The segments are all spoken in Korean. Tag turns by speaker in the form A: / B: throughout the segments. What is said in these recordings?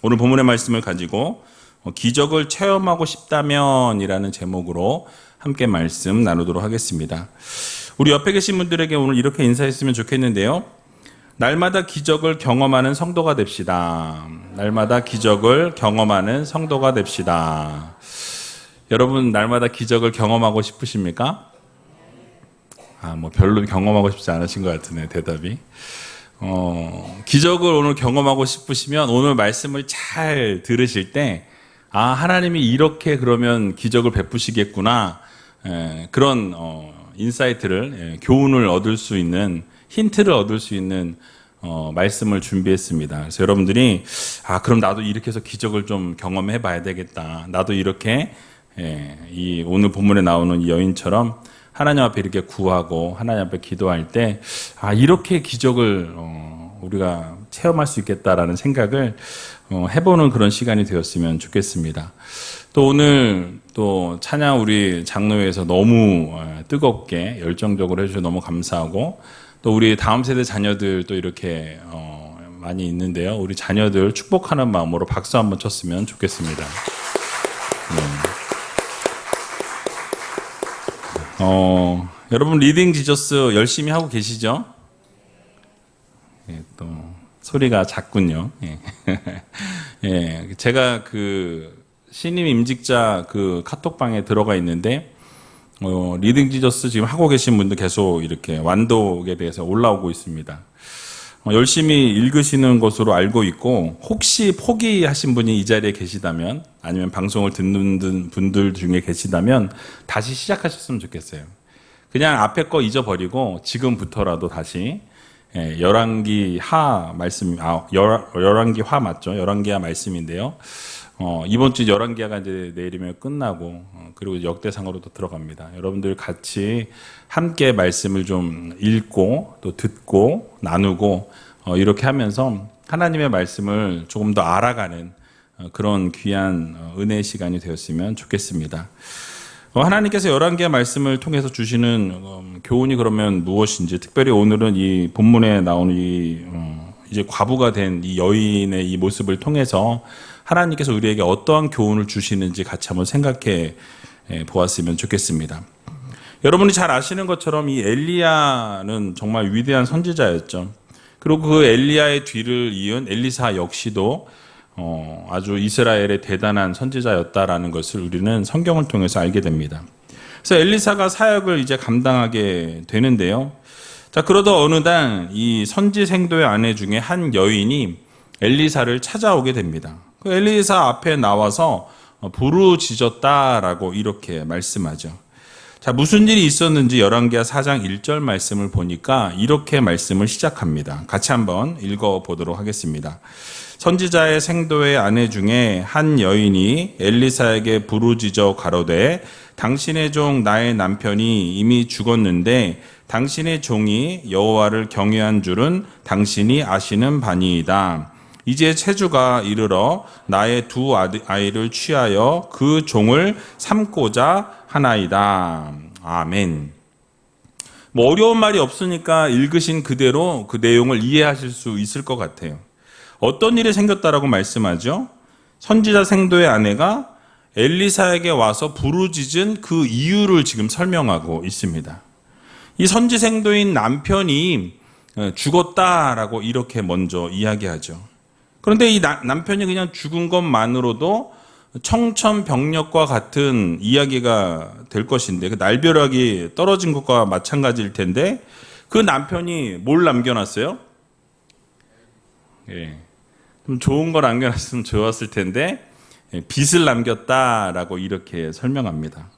A: 오늘 본문의 말씀을 가지고 기적을 체험하고 싶다면 이라는 제목으로 함께 말씀 나누도록 하겠습니다. 우리 옆에 계신 분들에게 오늘 이렇게 인사했으면 좋겠는데요. 날마다 기적을 경험하는 성도가 됩시다. 날마다 기적을 경험하는 성도가 됩시다. 여러분 날마다 기적을 경험하고 싶으십니까? 별로 경험하고 싶지 않으신 것 같으네, 대답이. 기적을 오늘 경험하고 싶으시면 오늘 말씀을 잘 들으실 때, 하나님이 이렇게 그러면 기적을 베푸시겠구나. 그런, 인사이트를, 교훈을 얻을 수 있는, 힌트를 얻을 수 있는, 말씀을 준비했습니다. 그래서 여러분들이, 그럼 나도 이렇게 해서 기적을 좀 경험해 봐야 되겠다. 나도 이렇게, 이 오늘 본문에 나오는 이 여인처럼 하나님 앞에 이렇게 구하고 하나님 앞에 기도할 때 이렇게 기적을 우리가 체험할 수 있겠다라는 생각을 해보는 그런 시간이 되었으면 좋겠습니다. 또 오늘 또 찬양 우리 장로회에서 너무 뜨겁게 열정적으로 해주셔서 너무 감사하고, 또 우리 다음 세대 자녀들 또 이렇게 많이 있는데요. 우리 자녀들 축복하는 마음으로 박수 한번 쳤으면 좋겠습니다. 여러분 리딩 지저스 열심히 하고 계시죠? 또 소리가 작군요. 제가 그 신임 임직자 그 카톡방에 들어가 있는데 리딩 지저스 지금 하고 계신 분들 계속 이렇게 완독에 대해서 올라오고 있습니다. 열심히 읽으시는 것으로 알고 있고, 혹시 포기하신 분이 이 자리에 계시다면, 아니면 방송을 듣는 분들 중에 계시다면 다시 시작하셨으면 좋겠어요. 그냥 앞에 거 잊어버리고 지금부터라도 다시 열왕기 하 말씀, 열왕기 하 맞죠? 열왕기 하 말씀인데요. 이번 주 열왕기하가 이제 내일이면 끝나고, 그리고 역대상으로도 들어갑니다. 여러분들 같이 함께 말씀을 좀 읽고 또 듣고 나누고 이렇게 하면서 하나님의 말씀을 조금 더 알아가는 그런 귀한 은혜의 시간이 되었으면 좋겠습니다. 하나님께서 열왕기하 말씀을 통해서 주시는 교훈이 그러면 무엇인지, 특별히 오늘은 이 본문에 나오는 이제 과부가 된 이 여인의 이 모습을 통해서 하나님께서 우리에게 어떠한 교훈을 주시는지 같이 한번 생각해 보았으면 좋겠습니다. 여러분이 잘 아시는 것처럼 이 엘리야는 정말 위대한 선지자였죠. 그리고 그 엘리야의 뒤를 이은 엘리사 역시도 아주 이스라엘의 대단한 선지자였다라는 것을 우리는 성경을 통해서 알게 됩니다. 그래서 엘리사가 사역을 이제 감당하게 되는데요. 자, 그러다 어느 날 이 선지생도의 아내 중에 한 여인이 엘리사를 찾아오게 됩니다. 그 엘리사 앞에 나와서 부르짖었다라고 이렇게 말씀하죠. 자, 무슨 일이 있었는지 열왕기하 4장 1절 말씀을 보니까 이렇게 말씀을 시작합니다. 같이 한번 읽어보도록 하겠습니다. 선지자의 생도의 아내 중에 한 여인이 엘리사에게 부르짖어 가로되, 당신의 종 나의 남편이 이미 죽었는데 당신의 종이 여호와를 경외한 줄은 당신이 아시는 바니이다. 이제 체주가 이르러 나의 두 아이를 취하여 그 종을 삼고자 하나이다. 아멘. 어려운 말이 없으니까 읽으신 그대로 그 내용을 이해하실 수 있을 것 같아요. 어떤 일이 생겼다라고 말씀하죠? 선지자 생도의 아내가 엘리사에게 와서 부르짖은 그 이유를 지금 설명하고 있습니다. 이 선지 생도인 남편이 죽었다라고 이렇게 먼저 이야기하죠. 그런데 이 남편이 그냥 죽은 것만으로도 청천벽력과 같은 이야기가 될 것인데, 그 날벼락이 떨어진 것과 마찬가지일 텐데, 그 남편이 뭘 남겨놨어요? 좀 좋은 걸 남겨놨으면 좋았을 텐데 빚을 남겼다라고 이렇게 설명합니다.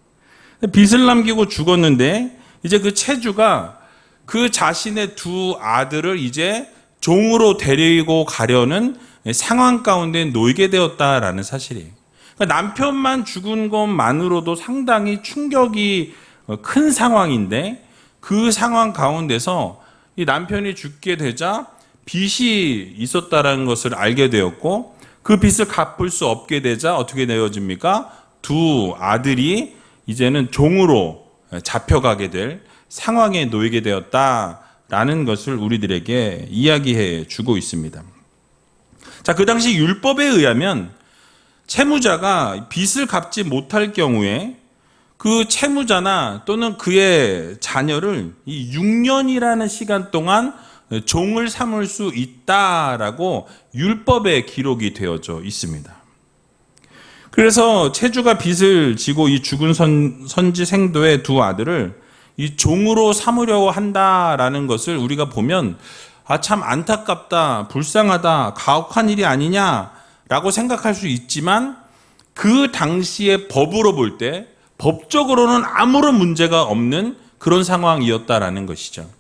A: 빚을 남기고 죽었는데 이제 그 체주가 그 자신의 두 아들을 이제 종으로 데리고 가려는 상황 가운데 놓이게 되었다라는 사실이에요. 그러니까 남편만 죽은 것만으로도 상당히 충격이 큰 상황인데, 그 상황 가운데서 이 남편이 죽게 되자 빚이 있었다라는 것을 알게 되었고, 그 빚을 갚을 수 없게 되자 어떻게 되어집니까? 두 아들이 이제는 종으로 잡혀가게 될 상황에 놓이게 되었다라는 것을 우리들에게 이야기해 주고 있습니다. 자, 그 당시 율법에 의하면 채무자가 빚을 갚지 못할 경우에 그 채무자나 또는 그의 자녀를 이 6년이라는 시간 동안 종을 삼을 수 있다라고 율법에 기록이 되어져 있습니다. 그래서 채주가 빚을 지고 이 죽은 선지 생도의 두 아들을 이 종으로 삼으려고 한다라는 것을 우리가 보면 참 안타깝다, 불쌍하다, 가혹한 일이 아니냐라고 생각할 수 있지만 그 당시의 법으로 볼 때 법적으로는 아무런 문제가 없는 그런 상황이었다라는 것이죠.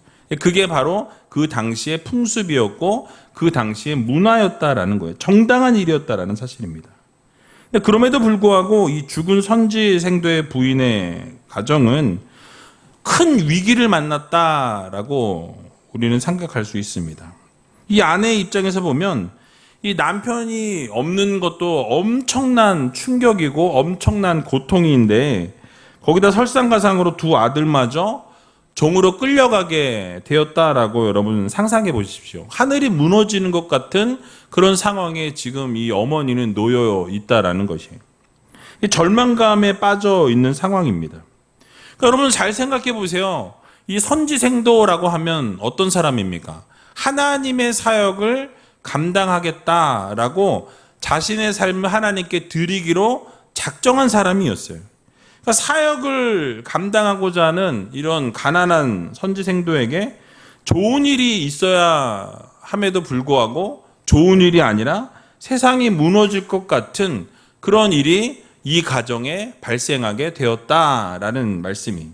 A: 그게 바로 그 당시의 풍습이었고 그 당시의 문화였다라는 거예요. 정당한 일이었다라는 사실입니다. 그럼에도 불구하고 이 죽은 선지 생도의 부인의 가정은 큰 위기를 만났다라고 우리는 생각할 수 있습니다. 이 아내의 입장에서 보면 이 남편이 없는 것도 엄청난 충격이고 엄청난 고통인데 거기다 설상가상으로 두 아들마저 종으로 끌려가게 되었다라고 여러분 상상해 보십시오. 하늘이 무너지는 것 같은 그런 상황에 지금 이 어머니는 놓여 있다라는 것이에요. 절망감에 빠져 있는 상황입니다. 그러니까 여러분 잘 생각해 보세요. 이 선지생도라고 하면 어떤 사람입니까? 하나님의 사역을 감당하겠다라고 자신의 삶을 하나님께 드리기로 작정한 사람이었어요. 그러니까 사역을 감당하고자 하는 이런 가난한 선지생도에게 좋은 일이 있어야 함에도 불구하고 좋은 일이 아니라 세상이 무너질 것 같은 그런 일이 이 가정에 발생하게 되었다라는 말씀이.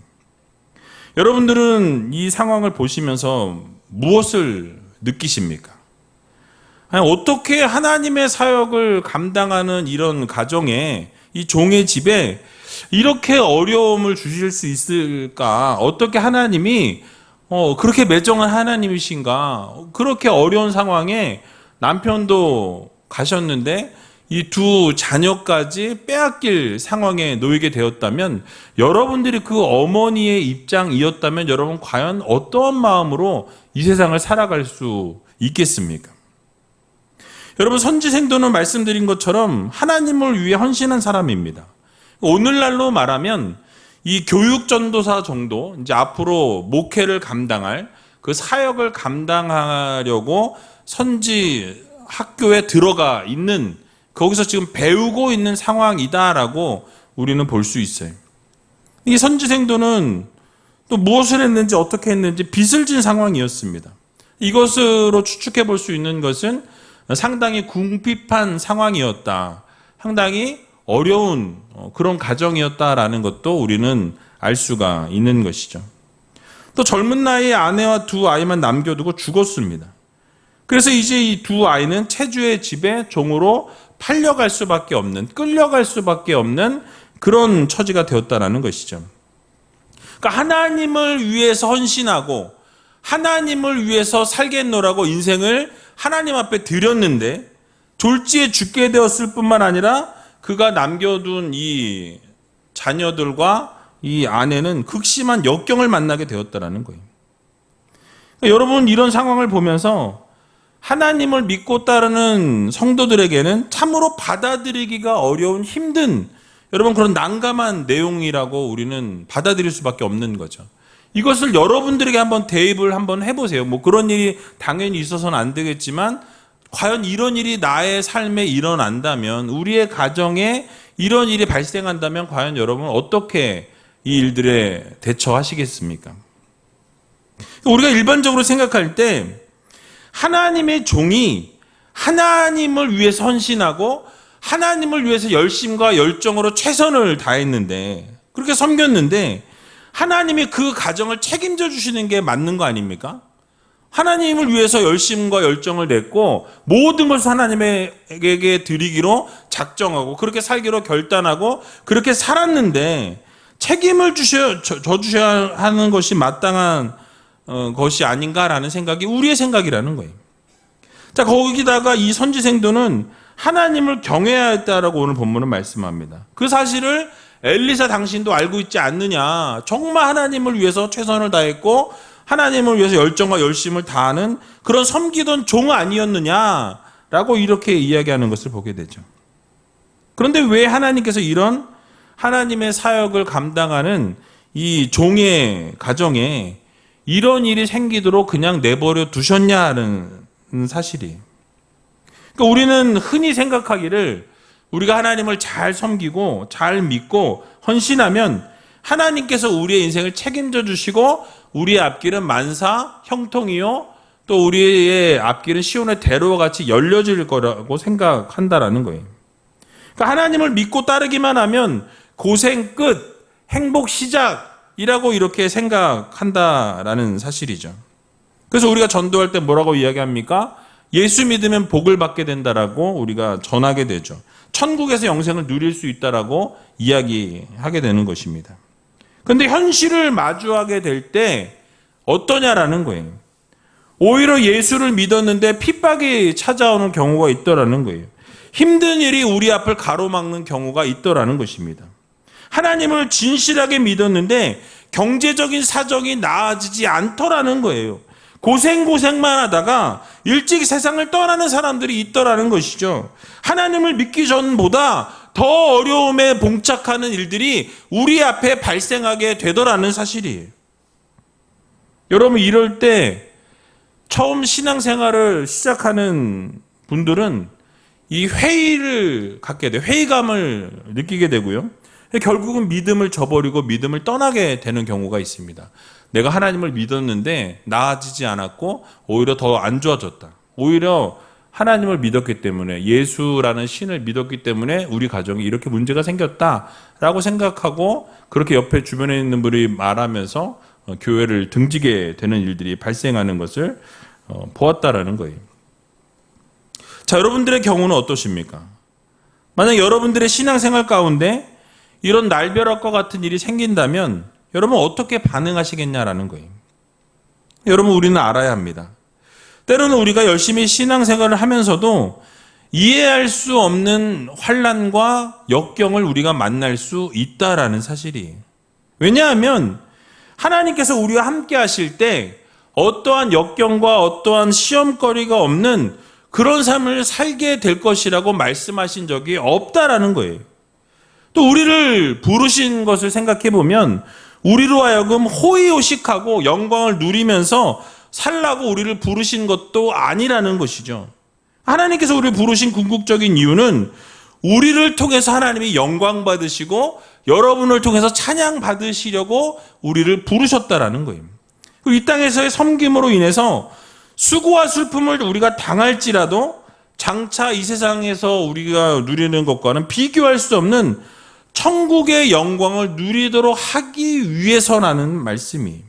A: 여러분들은 이 상황을 보시면서 무엇을 느끼십니까? 아니, 어떻게 하나님의 사역을 감당하는 이런 가정에 이 종의 집에 이렇게 어려움을 주실 수 있을까? 어떻게 하나님이 그렇게 매정한 하나님이신가? 그렇게 어려운 상황에 남편도 가셨는데 이 두 자녀까지 빼앗길 상황에 놓이게 되었다면 여러분들이 그 어머니의 입장이었다면 여러분 과연 어떠한 마음으로 이 세상을 살아갈 수 있겠습니까? 여러분 선지생도는 말씀드린 것처럼 하나님을 위해 헌신한 사람입니다. 오늘날로 말하면 이 교육전도사 정도 이제 앞으로 목회를 감당할 그 사역을 감당하려고 선지 학교에 들어가 있는 거기서 지금 배우고 있는 상황이다라고 우리는 볼 수 있어요. 이 선지생도는 또 무엇을 했는지 어떻게 했는지 빚을 진 상황이었습니다. 이것으로 추측해 볼 수 있는 것은 상당히 궁핍한 상황이었다. 상당히 어려운 그런 가정이었다라는 것도 우리는 알 수가 있는 것이죠. 또 젊은 나이에 아내와 두 아이만 남겨두고 죽었습니다. 그래서 이제 이 두 아이는 채주의 집에 종으로 팔려갈 수밖에 없는, 끌려갈 수밖에 없는 그런 처지가 되었다라는 것이죠. 그러니까 하나님을 위해서 헌신하고 하나님을 위해서 살겠노라고 인생을 하나님 앞에 드렸는데 졸지에 죽게 되었을 뿐만 아니라 그가 남겨둔 이 자녀들과 이 아내는 극심한 역경을 만나게 되었다라는 거예요. 그러니까 여러분 이런 상황을 보면서 하나님을 믿고 따르는 성도들에게는 참으로 받아들이기가 어려운 힘든 여러분 그런 난감한 내용이라고 우리는 받아들일 수밖에 없는 거죠. 이것을 여러분들에게 한번 대입을 한번 해보세요. 뭐 그런 일이 당연히 있어서는 안 되겠지만 과연 이런 일이 나의 삶에 일어난다면 우리의 가정에 이런 일이 발생한다면 과연 여러분 어떻게 이 일들에 대처하시겠습니까? 우리가 일반적으로 생각할 때 하나님의 종이 하나님을 위해서 헌신하고 하나님을 위해서 열심과 열정으로 최선을 다했는데 그렇게 섬겼는데 하나님이 그 가정을 책임져 주시는 게 맞는 거 아닙니까? 하나님을 위해서 열심과 열정을 냈고 모든 것을 하나님에게 드리기로 작정하고 그렇게 살기로 결단하고 그렇게 살았는데 책임을 져주셔야 하는 것이 마땅한 것이 아닌가라는 생각이 우리의 생각이라는 거예요. 자, 거기다가 이 선지생도는 하나님을 경외해야 했다라고 오늘 본문은 말씀합니다. 그 사실을 엘리사 당신도 알고 있지 않느냐. 정말 하나님을 위해서 최선을 다했고 하나님을 위해서 열정과 열심을 다하는 그런 섬기던 종 아니었느냐 라고 이렇게 이야기하는 것을 보게 되죠. 그런데 왜 하나님께서 이런 하나님의 사역을 감당하는 이 종의 가정에 이런 일이 생기도록 그냥 내버려 두셨냐는 사실이에요. 그러니까 우리는 흔히 생각하기를 우리가 하나님을 잘 섬기고 잘 믿고 헌신하면 하나님께서 우리의 인생을 책임져 주시고 우리의 앞길은 만사 형통이요 또 우리의 앞길은 시온의 대로와 같이 열려질 거라고 생각한다라는 거예요. 그러니까 하나님을 믿고 따르기만 하면 고생 끝, 행복 시작이라고 이렇게 생각한다라는 사실이죠. 그래서 우리가 전도할 때 뭐라고 이야기합니까? 예수 믿으면 복을 받게 된다라고 우리가 전하게 되죠. 천국에서 영생을 누릴 수 있다라고 이야기하게 되는 것입니다. 그런데 현실을 마주하게 될 때 어떠냐라는 거예요. 오히려 예수를 믿었는데 핍박이 찾아오는 경우가 있더라는 거예요. 힘든 일이 우리 앞을 가로막는 경우가 있더라는 것입니다. 하나님을 진실하게 믿었는데 경제적인 사정이 나아지지 않더라는 거예요. 고생만 하다가 일찍 세상을 떠나는 사람들이 있더라는 것이죠. 하나님을 믿기 전보다 더 어려움에 봉착하는 일들이 우리 앞에 발생하게 되더라는 사실이에요. 여러분, 이럴 때 처음 신앙생활을 시작하는 분들은 이 회의를 갖게 돼요. 회의감을 느끼게 되고요. 결국은 믿음을 저버리고 믿음을 떠나게 되는 경우가 있습니다. 내가 하나님을 믿었는데 나아지지 않았고 오히려 더 안 좋아졌다. 오히려 하나님을 믿었기 때문에 예수라는 신을 믿었기 때문에 우리 가정에 이렇게 문제가 생겼다라고 생각하고 그렇게 옆에 주변에 있는 분이 말하면서 교회를 등지게 되는 일들이 발생하는 것을 보았다라는 거예요. 자, 여러분들의 경우는 어떠십니까? 만약 여러분들의 신앙생활 가운데 이런 날벼락과 같은 일이 생긴다면 여러분 어떻게 반응하시겠냐라는 거예요. 여러분, 우리는 알아야 합니다. 때로는 우리가 열심히 신앙생활을 하면서도 이해할 수 없는 환난과 역경을 우리가 만날 수 있다라는 사실이에요. 왜냐하면 하나님께서 우리와 함께 하실 때 어떠한 역경과 어떠한 시험거리가 없는 그런 삶을 살게 될 것이라고 말씀하신 적이 없다라는 거예요. 또 우리를 부르신 것을 생각해 보면 우리로 하여금 호의호식하고 영광을 누리면서 살라고 우리를 부르신 것도 아니라는 것이죠. 하나님께서 우리를 부르신 궁극적인 이유는 우리를 통해서 하나님이 영광 받으시고 여러분을 통해서 찬양 받으시려고 우리를 부르셨다라는 거예요. 이 땅에서의 섬김으로 인해서 수고와 슬픔을 우리가 당할지라도 장차 이 세상에서 우리가 누리는 것과는 비교할 수 없는 천국의 영광을 누리도록 하기 위해서라는 말씀이.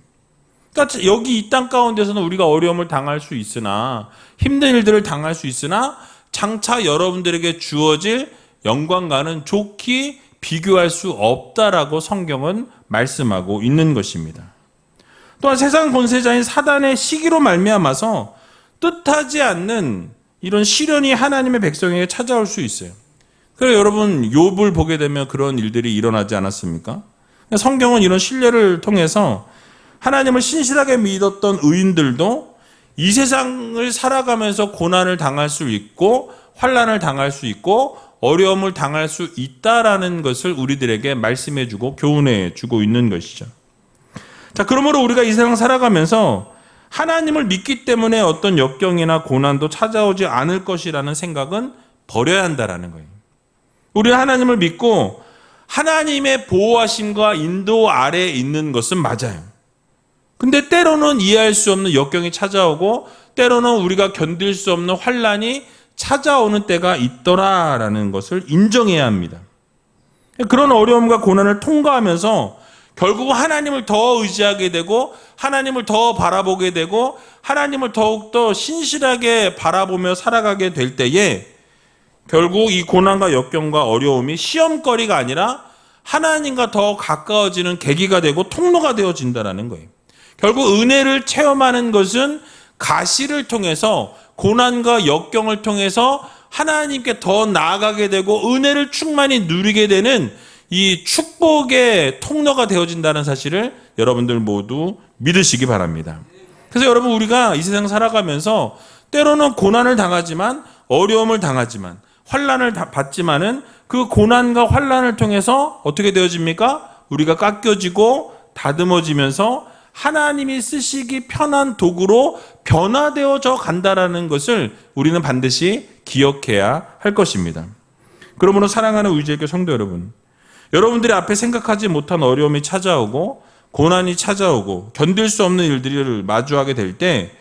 A: 그러니까 여기 이 땅 가운데서는 우리가 어려움을 당할 수 있으나 힘든 일들을 당할 수 있으나 장차 여러분들에게 주어질 영광과는 좋게 비교할 수 없다라고 성경은 말씀하고 있는 것입니다. 또한 세상 권세자인 사단의 시기로 말미암아서 뜻하지 않는 이런 시련이 하나님의 백성에게 찾아올 수 있어요. 그래서 여러분 욥을 보게 되면 그런 일들이 일어나지 않았습니까? 성경은 이런 신뢰를 통해서 하나님을 신실하게 믿었던 의인들도 이 세상을 살아가면서 고난을 당할 수 있고 환난을 당할 수 있고 어려움을 당할 수 있다라는 것을 우리들에게 말씀해주고 교훈해주고 있는 것이죠. 자, 그러므로 우리가 이 세상 살아가면서 하나님을 믿기 때문에 어떤 역경이나 고난도 찾아오지 않을 것이라는 생각은 버려야 한다라는 거예요. 우리 하나님을 믿고 하나님의 보호하심과 인도 아래에 있는 것은 맞아요. 근데 때로는 이해할 수 없는 역경이 찾아오고 때로는 우리가 견딜 수 없는 환난이 찾아오는 때가 있더라라는 것을 인정해야 합니다. 그런 어려움과 고난을 통과하면서 결국 하나님을 더 의지하게 되고 하나님을 더 바라보게 되고 하나님을 더욱더 신실하게 바라보며 살아가게 될 때에 결국 이 고난과 역경과 어려움이 시험거리가 아니라 하나님과 더 가까워지는 계기가 되고 통로가 되어진다는 거예요. 결국 은혜를 체험하는 것은 가시를 통해서 고난과 역경을 통해서 하나님께 더 나아가게 되고 은혜를 충만히 누리게 되는 이 축복의 통로가 되어진다는 사실을 여러분들 모두 믿으시기 바랍니다. 그래서 여러분 우리가 이 세상 살아가면서 때로는 고난을 당하지만 어려움을 당하지만 환난을 받지만은 그 고난과 환난을 통해서 어떻게 되어집니까? 우리가 깎여지고 다듬어지면서 하나님이 쓰시기 편한 도구로 변화되어져 간다라는 것을 우리는 반드시 기억해야 할 것입니다. 그러므로 사랑하는 우리제일교회 성도 여러분, 여러분들이 앞에 생각하지 못한 어려움이 찾아오고 고난이 찾아오고 견딜 수 없는 일들을 마주하게 될 때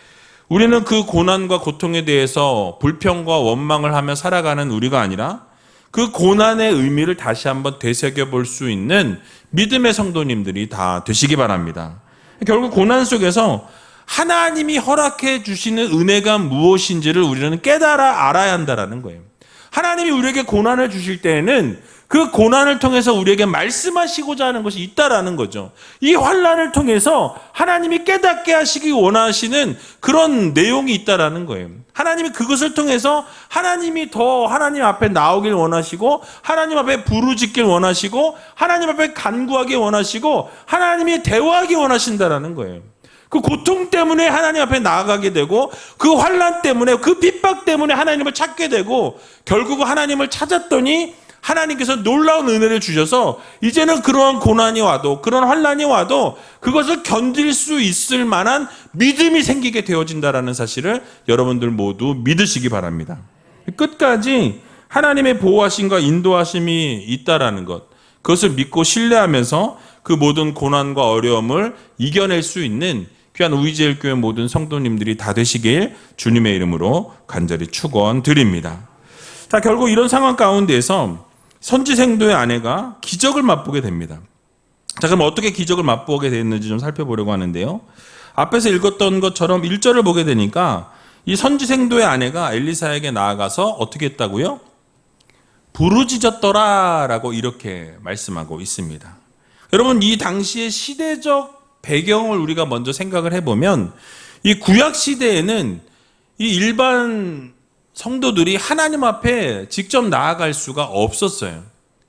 A: 우리는 그 고난과 고통에 대해서 불평과 원망을 하며 살아가는 우리가 아니라 그 고난의 의미를 다시 한번 되새겨볼 수 있는 믿음의 성도님들이 다 되시기 바랍니다. 결국 고난 속에서 하나님이 허락해 주시는 은혜가 무엇인지를 우리는 깨달아 알아야 한다는 거예요. 하나님이 우리에게 고난을 주실 때에는 그 고난을 통해서 우리에게 말씀하시고자 하는 것이 있다라는 거죠. 이 환난을 통해서 하나님이 깨닫게 하시기 원하시는 그런 내용이 있다라는 거예요. 하나님이 그것을 통해서 하나님이 더 하나님 앞에 나오길 원하시고 하나님 앞에 부르짖길 원하시고 하나님 앞에 간구하기 원하시고 하나님이 대화하기 원하신다라는 거예요. 그 고통 때문에 하나님 앞에 나아가게 되고 그 환난 때문에 그 핍박 때문에 하나님을 찾게 되고 결국은 하나님을 찾았더니 하나님께서 놀라운 은혜를 주셔서 이제는 그러한 고난이 와도 그런 환난이 와도 그것을 견딜 수 있을 만한 믿음이 생기게 되어진다라는 사실을 여러분들 모두 믿으시기 바랍니다. 끝까지 하나님의 보호하심과 인도하심이 있다라는 것, 그것을 믿고 신뢰하면서 그 모든 고난과 어려움을 이겨낼 수 있는 귀한 우리제일교회 모든 성도님들이 다 되시길 주님의 이름으로 간절히 축원드립니다. 자, 결국 이런 상황 가운데에서 선지생도의 아내가 기적을 맛보게 됩니다. 자, 그럼 어떻게 기적을 맛보게 됐는지 좀 살펴보려고 하는데요. 앞에서 읽었던 것처럼 1절을 보게 되니까 이 선지생도의 아내가 엘리사에게 나아가서 어떻게 했다고요? 부르짖었더라라고 이렇게 말씀하고 있습니다. 여러분, 이 당시의 시대적 배경을 우리가 먼저 생각을 해보면 이 구약 시대에는 이 일반 성도들이 하나님 앞에 직접 나아갈 수가 없었어요.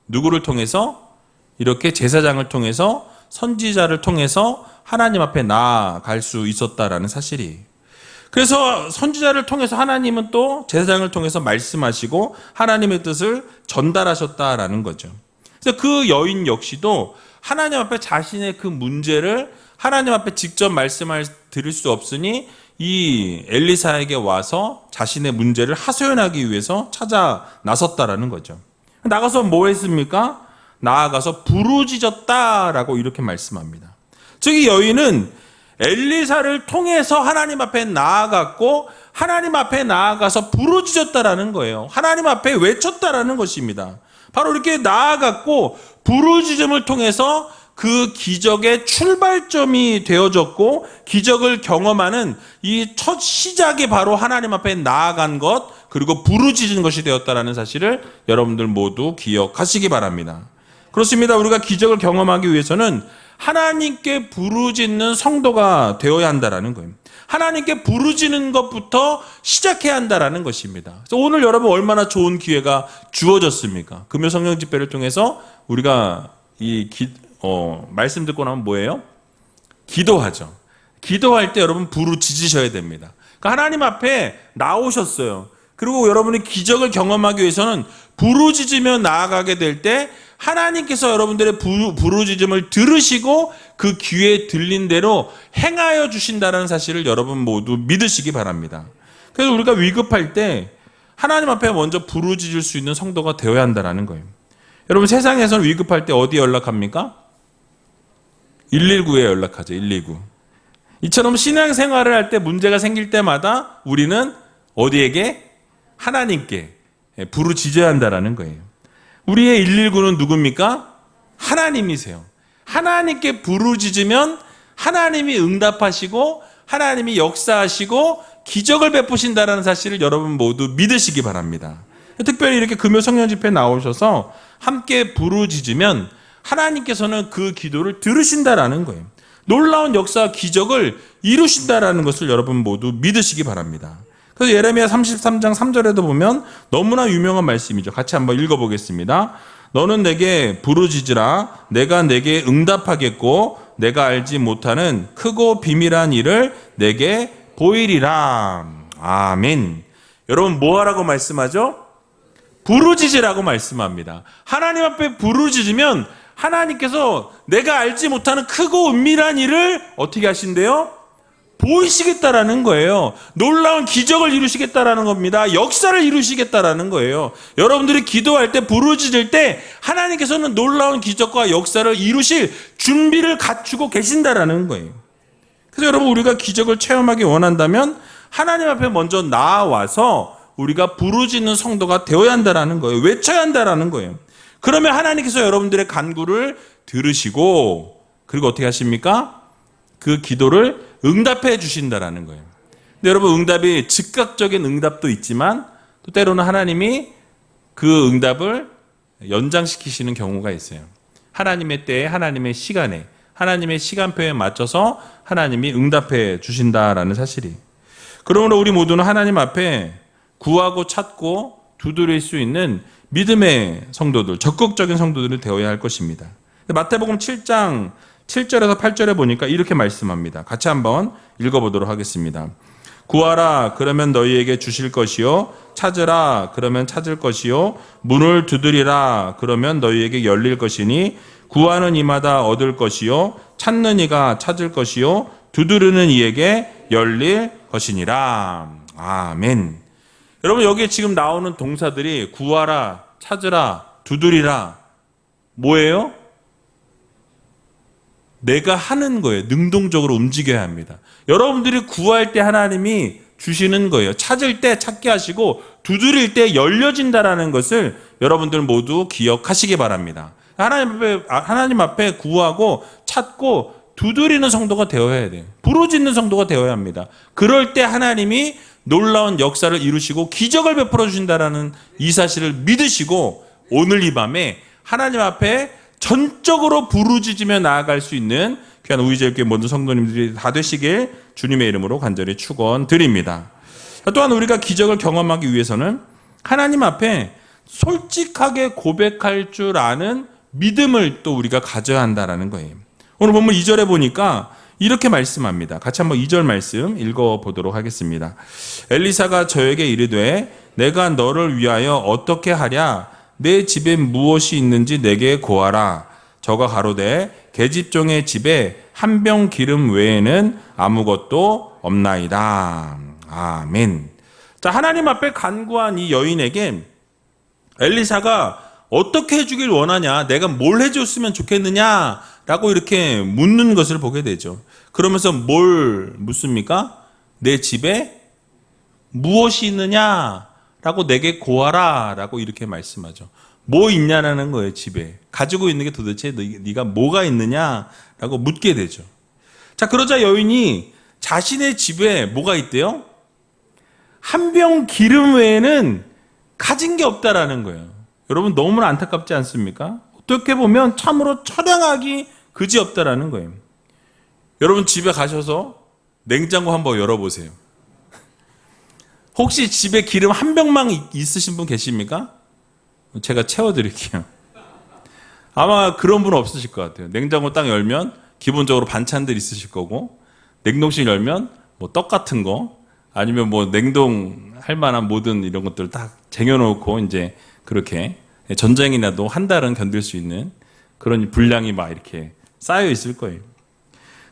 A: 누구를 통해서? 이렇게 제사장을 통해서 선지자를 통해서 하나님 앞에 나아갈 수 있었다라는 사실이. 그래서 선지자를 통해서 하나님은 또 제사장을 통해서 말씀하시고 하나님의 뜻을 전달하셨다라는 거죠. 그래서 그 여인 역시도 하나님 앞에 자신의 그 문제를 하나님 앞에 직접 말씀을 드릴 수 없으니 이 엘리사에게 와서 자신의 문제를 하소연하기 위해서 찾아 나섰다라는 거죠. 나가서 뭐 했습니까? 나아가서 부르짖었다라고 이렇게 말씀합니다. 즉 이 여인은 엘리사를 통해서 하나님 앞에 나아갔고 하나님 앞에 나아가서 부르짖었다라는 거예요. 하나님 앞에 외쳤다라는 것입니다. 바로 이렇게 나아갔고 부르짖음을 통해서 그 기적의 출발점이 되어졌고 기적을 경험하는 이 첫 시작이 바로 하나님 앞에 나아간 것 그리고 부르짖은 것이 되었다라는 사실을 여러분들 모두 기억하시기 바랍니다. 그렇습니다. 우리가 기적을 경험하기 위해서는 하나님께 부르짖는 성도가 되어야 한다라는 거예요. 하나님께 부르짖는 것부터 시작해야 한다라는 것입니다. 그래서 오늘 여러분 얼마나 좋은 기회가 주어졌습니까? 금요 성령 집회를 통해서 우리가 말씀 듣고 나면 뭐예요? 기도하죠. 기도할 때 여러분 부르짖으셔야 됩니다. 그러니까 하나님 앞에 나오셨어요. 그리고 여러분이 기적을 경험하기 위해서는 부르짖으며 나아가게 될 때 하나님께서 여러분들의 부르짖음을 들으시고 그 귀에 들린 대로 행하여 주신다는 사실을 여러분 모두 믿으시기 바랍니다. 그래서 우리가 위급할 때 하나님 앞에 먼저 부르짖을 수 있는 성도가 되어야 한다는 거예요. 여러분 세상에서는 위급할 때 어디에 연락합니까? 119에 연락하죠. 119. 이처럼 신앙생활을 할 때 문제가 생길 때마다 우리는 어디에게? 하나님께 부르짖어야 한다는 거예요. 우리의 119는 누굽니까? 하나님이세요. 하나님께 부르짖으면 하나님이 응답하시고 하나님이 역사하시고 기적을 베푸신다는 사실을 여러분 모두 믿으시기 바랍니다. 특별히 이렇게 금요 성령 집회에 나오셔서 함께 부르짖으면 하나님께서는 그 기도를 들으신다라는 거예요. 놀라운 역사 기적을 이루신다라는 것을 여러분 모두 믿으시기 바랍니다. 그래서 예레미야 33장 3절에도 보면 너무나 유명한 말씀이죠. 같이 한번 읽어보겠습니다. 너는 내게 부르짖으라. 내가 내게 응답하겠고 내가 알지 못하는 크고 비밀한 일을 내게 보이리라. 아멘. 여러분 뭐 하라고 말씀하죠? 부르짖으라고 말씀합니다. 하나님 앞에 부르짖으면 하나님께서 내가 알지 못하는 크고 은밀한 일을 어떻게 하신대요? 보이시겠다라는 거예요. 놀라운 기적을 이루시겠다라는 겁니다. 역사를 이루시겠다라는 거예요. 여러분들이 기도할 때 부르짖을 때 하나님께서는 놀라운 기적과 역사를 이루실 준비를 갖추고 계신다라는 거예요. 그래서 여러분 우리가 기적을 체험하기 원한다면 하나님 앞에 먼저 나와서 우리가 부르짖는 성도가 되어야 한다라는 거예요. 외쳐야 한다라는 거예요. 그러면 하나님께서 여러분들의 간구를 들으시고 그리고 어떻게 하십니까? 그 기도를 응답해 주신다라는 거예요. 근데 여러분 응답이 즉각적인 응답도 있지만 또 때로는 하나님이 그 응답을 연장시키시는 경우가 있어요. 하나님의 때에 하나님의 시간에 하나님의 시간표에 맞춰서 하나님이 응답해 주신다라는 사실이. 그러므로 우리 모두는 하나님 앞에 구하고 찾고 두드릴 수 있는 믿음의 성도들, 적극적인 성도들이 되어야 할 것입니다. 마태복음 7장 7절에서 8절에 보니까 이렇게 말씀합니다. 같이 한번 읽어보도록 하겠습니다. 구하라 그러면 너희에게 주실 것이요 찾으라 그러면 찾을 것이요 문을 두드리라 그러면 너희에게 열릴 것이니 구하는 이마다 얻을 것이요 찾는 이가 찾을 것이요 두드리는 이에게 열릴 것이니라. 아멘. 여러분 여기에 지금 나오는 동사들이 구하라, 찾으라, 두드리라 뭐예요? 내가 하는 거예요. 능동적으로 움직여야 합니다. 여러분들이 구할 때 하나님이 주시는 거예요. 찾을 때 찾게 하시고 두드릴 때 열려진다라는 것을 여러분들 모두 기억하시기 바랍니다. 하나님 앞에 구하고 찾고 두드리는 성도가 되어야 돼요. 부르짖는 성도가 되어야 합니다. 그럴 때 하나님이 놀라운 역사를 이루시고 기적을 베풀어 주신다라는 이 사실을 믿으시고 오늘 이 밤에 하나님 앞에 전적으로 부르짖으며 나아갈 수 있는 귀한 우리제일교회 모든 성도님들이 다 되시길 주님의 이름으로 간절히 축원드립니다. 또한 우리가 기적을 경험하기 위해서는 하나님 앞에 솔직하게 고백할 줄 아는 믿음을 또 우리가 가져야 한다는 거예요. 오늘 본문 2절에 보니까 이렇게 말씀합니다. 같이 한번 2절 말씀 읽어보도록 하겠습니다. 엘리사가 저에게 이르되 내가 너를 위하여 어떻게 하랴? 내 집에 무엇이 있는지 내게 고하라. 저가 가로되 계집종의 집에 한 병 기름 외에는 아무것도 없나이다. 아멘. 자, 하나님 앞에 간구한 이 여인에게 엘리사가 어떻게 해주길 원하냐, 내가 뭘 해줬으면 좋겠느냐라고 이렇게 묻는 것을 보게 되죠. 그러면서 뭘 묻습니까? 내 집에 무엇이 있느냐라고 내게 고하라 라고 이렇게 말씀하죠. 뭐 있냐라는 거예요. 집에 가지고 있는 게 도대체 네가 뭐가 있느냐라고 묻게 되죠. 자, 그러자 여인이 자신의 집에 뭐가 있대요? 한 병 기름 외에는 가진 게 없다라는 거예요. 여러분 너무나 안타깝지 않습니까? 어떻게 보면 참으로 처량하기 그지없다라는 거예요. 여러분 집에 가셔서 냉장고 한번 열어보세요. 혹시 집에 기름 한 병만 있으신 분 계십니까? 제가 채워드릴게요. 아마 그런 분은 없으실 것 같아요. 냉장고 딱 열면 기본적으로 반찬들 있으실 거고, 냉동실 열면 뭐 떡 같은 거 아니면 뭐 냉동할 만한 모든 이런 것들을 딱 쟁여놓고 이제 그렇게 전쟁이 나도 한 달은 견딜 수 있는 그런 분량이 막 이렇게 쌓여 있을 거예요.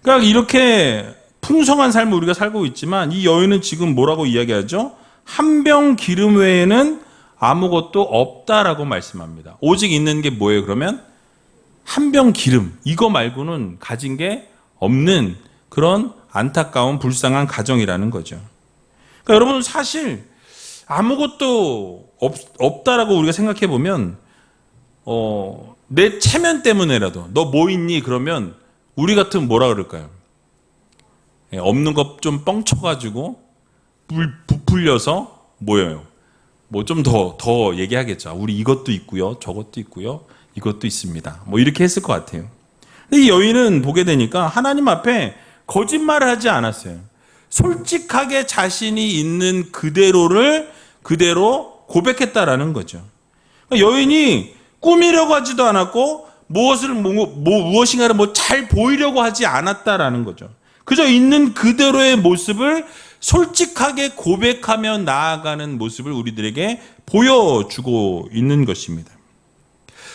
A: 그러니까 이렇게 풍성한 삶을 우리가 살고 있지만 이 여인은 지금 뭐라고 이야기하죠? 한 병 기름 외에는 아무것도 없다라고 말씀합니다. 오직 있는 게 뭐예요? 그러면 한 병 기름, 이거 말고는 가진 게 없는 그런 안타까운 불쌍한 가정이라는 거죠. 그러니까 여러분 사실 아무것도 없다라고 우리가 생각해 보면 내 체면 때문에라도 너 뭐 있니? 그러면 우리 같으면 뭐라 그럴까요? 없는 것 좀 뻥쳐가지고 부풀려서 뭐예요? 뭐 좀 더 얘기하겠죠. 우리 이것도 있고요, 저것도 있고요, 이것도 있습니다. 뭐 이렇게 했을 것 같아요. 근데 이 여인은 보게 되니까 하나님 앞에 거짓말을 하지 않았어요. 솔직하게 자신이 있는 그대로 고백했다라는 거죠. 여인이 꾸미려고 하지도 않았고 무엇인가를 잘 보이려고 하지 않았다라는 거죠. 그저 있는 그대로의 모습을 솔직하게 고백하며 나아가는 모습을 우리들에게 보여주고 있는 것입니다.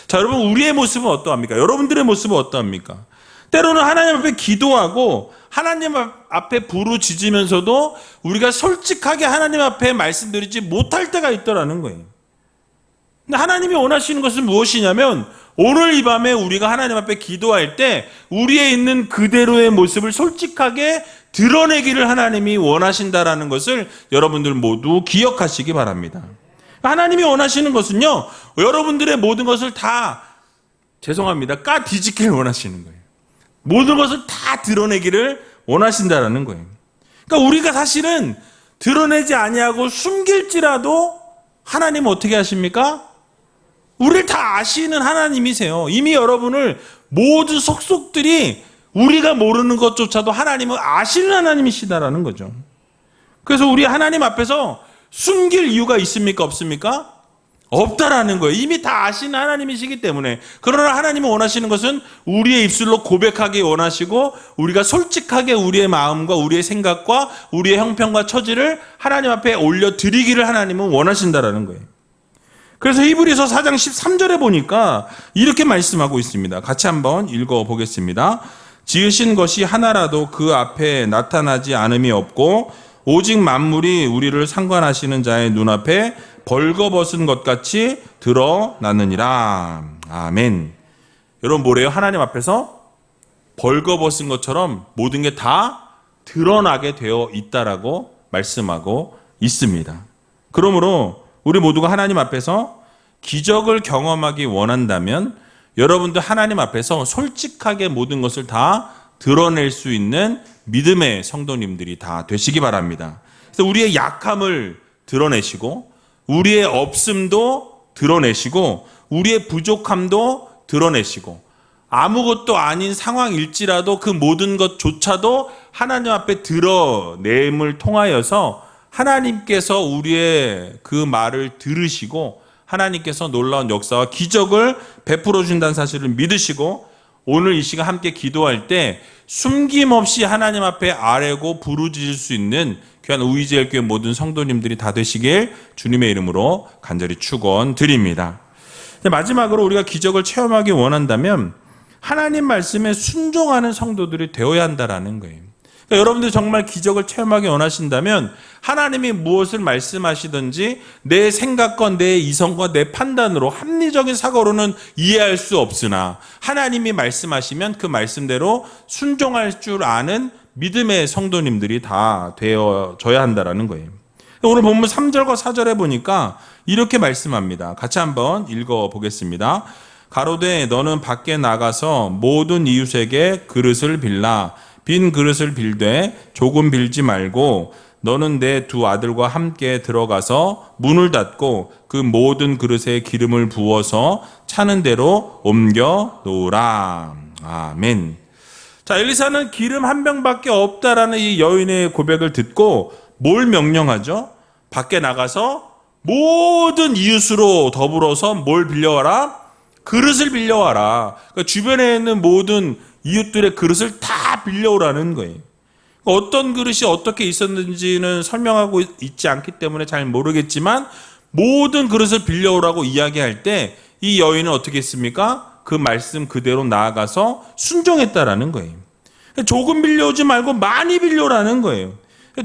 A: 자, 여러분, 우리의 모습은 어떠합니까? 여러분들의 모습은 어떠합니까? 때로는 하나님 앞에 기도하고 하나님 앞에 부르짖으면서도 우리가 솔직하게 하나님 앞에 말씀드리지 못할 때가 있더라는 거예요. 근데 하나님이 원하시는 것은 무엇이냐면 오늘 이 밤에 우리가 하나님 앞에 기도할 때 우리에 있는 그대로의 모습을 솔직하게 드러내기를 하나님이 원하신다라는 것을 여러분들 모두 기억하시기 바랍니다. 하나님이 원하시는 것은요, 여러분들의 모든 것을 다, 죄송합니다, 까 뒤집기를 원하시는 거예요. 모든 것을 다 드러내기를 원하신다라는 거예요. 그러니까 우리가 사실은 드러내지 아니하고 숨길지라도 하나님은 어떻게 하십니까? 우리를 다 아시는 하나님이세요. 이미 여러분을 모든 속속들이 우리가 모르는 것조차도 하나님은 아시는 하나님이시다라는 거죠. 그래서 우리 하나님 앞에서 숨길 이유가 있습니까? 없습니까? 없다라는 거예요. 이미 다 아시는 하나님이시기 때문에. 그러나 하나님은 원하시는 것은 우리의 입술로 고백하기 원하시고 우리가 솔직하게 우리의 마음과 우리의 생각과 우리의 형편과 처지를 하나님 앞에 올려드리기를 하나님은 원하신다라는 거예요. 그래서 히브리서 4장 13절에 보니까 이렇게 말씀하고 있습니다. 같이 한번 읽어보겠습니다. 지으신 것이 하나라도 그 앞에 나타나지 않음이 없고 오직 만물이 우리를 상관하시는 자의 눈앞에 벌거벗은 것 같이 드러나느니라. 아멘. 여러분 뭐래요? 하나님 앞에서 벌거벗은 것처럼 모든 게 다 드러나게 되어 있다라고 말씀하고 있습니다. 그러므로 우리 모두가 하나님 앞에서 기적을 경험하기 원한다면 여러분도 하나님 앞에서 솔직하게 모든 것을 다 드러낼 수 있는 믿음의 성도님들이 다 되시기 바랍니다. 그래서 우리의 약함을 드러내시고 우리의 없음도 드러내시고 우리의 부족함도 드러내시고 아무것도 아닌 상황일지라도 그 모든 것조차도 하나님 앞에 드러냄을 통하여서 하나님께서 우리의 그 말을 들으시고 하나님께서 놀라운 역사와 기적을 베풀어 준다는 사실을 믿으시고 오늘 이 시간 함께 기도할 때 숨김없이 하나님 앞에 아뢰고 부르짖을 수 있는 귀한 우이제일교회 모든 성도님들이 다 되시길 주님의 이름으로 간절히 축원드립니다. 마지막으로 우리가 기적을 체험하기 원한다면 하나님 말씀에 순종하는 성도들이 되어야 한다라는 거예요. 그러니까 여러분들이 정말 기적을 체험하기 원하신다면 하나님이 무엇을 말씀하시든지 내 생각과 내 이성과 내 판단으로 합리적인 사고로는 이해할 수 없으나 하나님이 말씀하시면 그 말씀대로 순종할 줄 아는 믿음의 성도님들이 다 되어져야 한다라는 거예요. 오늘 본문 3절과 4절에 보니까 이렇게 말씀합니다. 같이 한번 읽어보겠습니다. 가로되 너는 밖에 나가서 모든 이웃에게 그릇을 빌라 빈 그릇을 빌되 조금 빌지 말고 너는 내 두 아들과 함께 들어가서 문을 닫고 그 모든 그릇에 기름을 부어서 차는 대로 옮겨 놓으라. 아멘. 자, 엘리사는 기름 한 병밖에 없다라는 이 여인의 고백을 듣고 뭘 명령하죠? 밖에 나가서 모든 이웃으로 더불어서 뭘 빌려와라? 그릇을 빌려와라. 그러니까 주변에 있는 모든 이웃들의 그릇을 다 빌려오라는 거예요. 어떤 그릇이 어떻게 있었는지는 설명하고 있지 않기 때문에 잘 모르겠지만 모든 그릇을 빌려오라고 이야기할 때 이 여인은 어떻게 했습니까? 그 말씀 그대로 나아가서 순종했다라는 거예요. 조금 빌려오지 말고 많이 빌려오라는 거예요.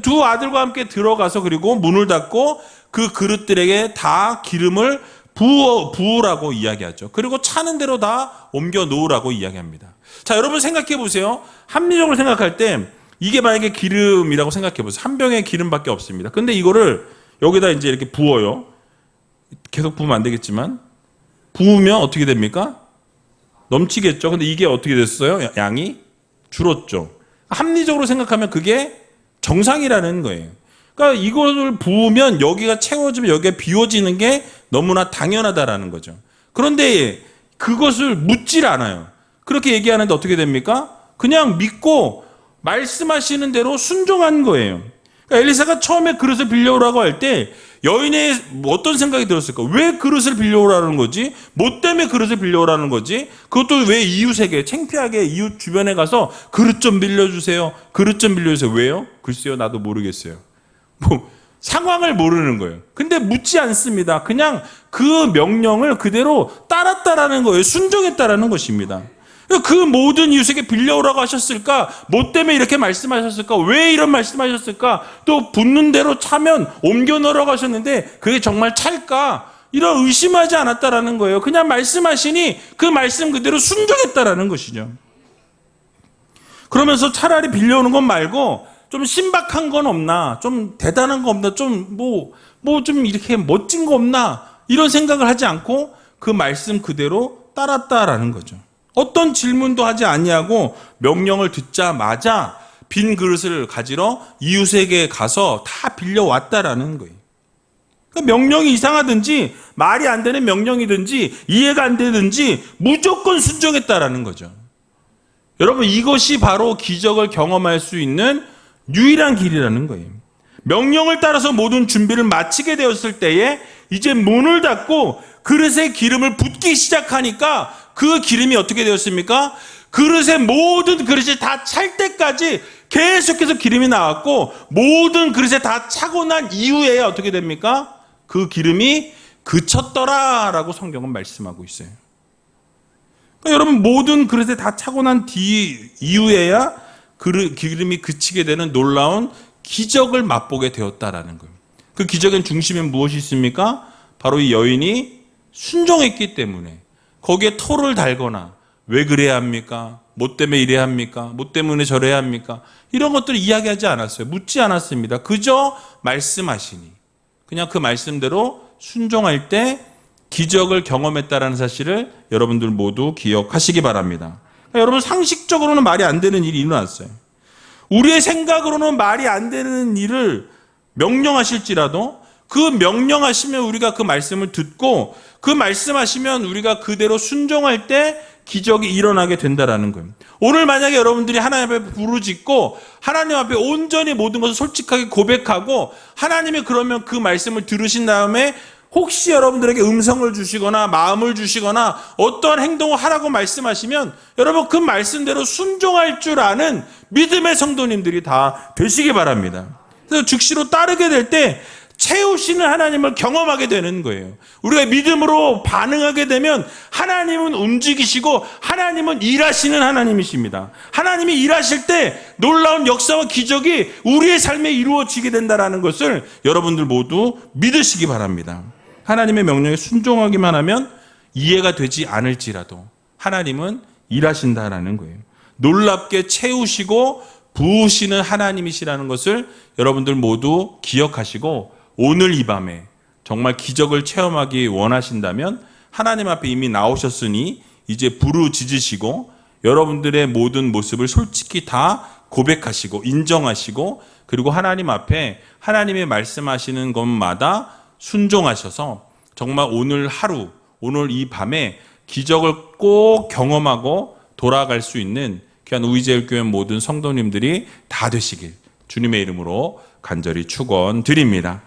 A: 두 아들과 함께 들어가서 그리고 문을 닫고 그 그릇들에게 다 기름을 부으라고 이야기하죠. 그리고 차는 대로 다 옮겨 놓으라고 이야기합니다. 자, 여러분 생각해 보세요. 합리적으로 생각할 때 이게 만약에 기름이라고 생각해 보세요. 한 병에 기름밖에 없습니다. 근데 이거를 여기다 이제 이렇게 부어요. 계속 부으면 안 되겠지만 부으면 어떻게 됩니까? 넘치겠죠. 근데 이게 어떻게 됐어요? 양이 줄었죠. 합리적으로 생각하면 그게 정상이라는 거예요. 그러니까 이거를 부으면 여기가 채워지면 여기가 비워지는 게 너무나 당연하다라는 거죠. 그런데 그것을 묻질 않아요. 그렇게 얘기하는데 어떻게 됩니까? 그냥 믿고 말씀하시는 대로 순종한 거예요. 그러니까 엘리사가 처음에 그릇을 빌려오라고 할 때 여인의 어떤 생각이 들었을까? 왜 그릇을 빌려오라는 거지? 뭐 때문에 그릇을 빌려오라는 거지? 그것도 왜 이웃에게 창피하게 이웃 주변에 가서 그릇 좀 빌려주세요. 그릇 좀 빌려주세요. 왜요? 글쎄요, 나도 모르겠어요. 상황을 모르는 거예요. 근데 묻지 않습니다. 그냥 그 명령을 그대로 따랐다라는 거예요. 순종했다라는 것입니다. 그 모든 이웃에게 빌려오라고 하셨을까? 뭐 때문에 이렇게 말씀하셨을까? 왜 이런 말씀하셨을까? 또 붙는 대로 차면 옮겨 넣으라고 하셨는데 그게 정말 찰까? 이런 의심하지 않았다라는 거예요. 그냥 말씀하시니 그 말씀 그대로 순종했다라는 것이죠. 그러면서 차라리 빌려오는 것 말고 좀 신박한 건 없나? 좀 대단한 거 없나? 좀 좀 이렇게 멋진 거 없나? 이런 생각을 하지 않고 그 말씀 그대로 따랐다라는 거죠. 어떤 질문도 하지 아니하고 명령을 듣자마자 빈 그릇을 가지러 이웃에게 가서 다 빌려왔다라는 거예요. 그러니까 명령이 이상하든지 말이 안 되는 명령이든지 이해가 안 되든지 무조건 순종했다라는 거죠. 여러분, 이것이 바로 기적을 경험할 수 있는 유일한 길이라는 거예요. 명령을 따라서 모든 준비를 마치게 되었을 때에 이제 문을 닫고 그릇에 기름을 붓기 시작하니까 그 기름이 어떻게 되었습니까? 그릇에 모든 그릇이 다 찰 때까지 계속해서 기름이 나왔고 모든 그릇에 다 차고 난 이후에 어떻게 됩니까? 그 기름이 그쳤더라라고 성경은 말씀하고 있어요. 그러니까 여러분, 모든 그릇에 다 차고 난 이후에야 기름이 그치게 되는 놀라운 기적을 맛보게 되었다라는 거예요. 그 기적의 중심에 무엇이 있습니까? 바로 이 여인이 순종했기 때문에 거기에 토를 달거나 왜 그래야 합니까? 뭐 때문에 이래야 합니까? 뭐 때문에 저래야 합니까? 이런 것들을 이야기하지 않았어요. 묻지 않았습니다. 그저 말씀하시니 그냥 그 말씀대로 순종할 때 기적을 경험했다라는 사실을 여러분들 모두 기억하시기 바랍니다. 그러니까 여러분, 상식적으로는 말이 안 되는 일이 일어났어요. 우리의 생각으로는 말이 안 되는 일을 명령하실지라도 그 명령하시면 우리가 그 말씀을 듣고 그 말씀하시면 우리가 그대로 순종할 때 기적이 일어나게 된다라는 거예요. 오늘 만약에 여러분들이 하나님 앞에 부르짖고 하나님 앞에 온전히 모든 것을 솔직하게 고백하고 하나님이 그러면 그 말씀을 들으신 다음에 혹시 여러분들에게 음성을 주시거나 마음을 주시거나 어떠한 행동을 하라고 말씀하시면 여러분 그 말씀대로 순종할 줄 아는 믿음의 성도님들이 다 되시기 바랍니다. 그래서 즉시로 따르게 될 때 채우시는 하나님을 경험하게 되는 거예요. 우리가 믿음으로 반응하게 되면 하나님은 움직이시고 하나님은 일하시는 하나님이십니다. 하나님이 일하실 때 놀라운 역사와 기적이 우리의 삶에 이루어지게 된다는 것을 여러분들 모두 믿으시기 바랍니다. 하나님의 명령에 순종하기만 하면 이해가 되지 않을지라도 하나님은 일하신다라는 거예요. 놀랍게 채우시고 부으시는 하나님이시라는 것을 여러분들 모두 기억하시고 오늘 이 밤에 정말 기적을 체험하기 원하신다면 하나님 앞에 이미 나오셨으니 이제 부르짖으시고 여러분들의 모든 모습을 솔직히 다 고백하시고 인정하시고 그리고 하나님 앞에 하나님의 말씀하시는 것마다 순종하셔서 정말 오늘 하루, 오늘 이 밤에 기적을 꼭 경험하고 돌아갈 수 있는 귀한 우이제일교회 모든 성도님들이 다 되시길 주님의 이름으로 간절히 축원드립니다.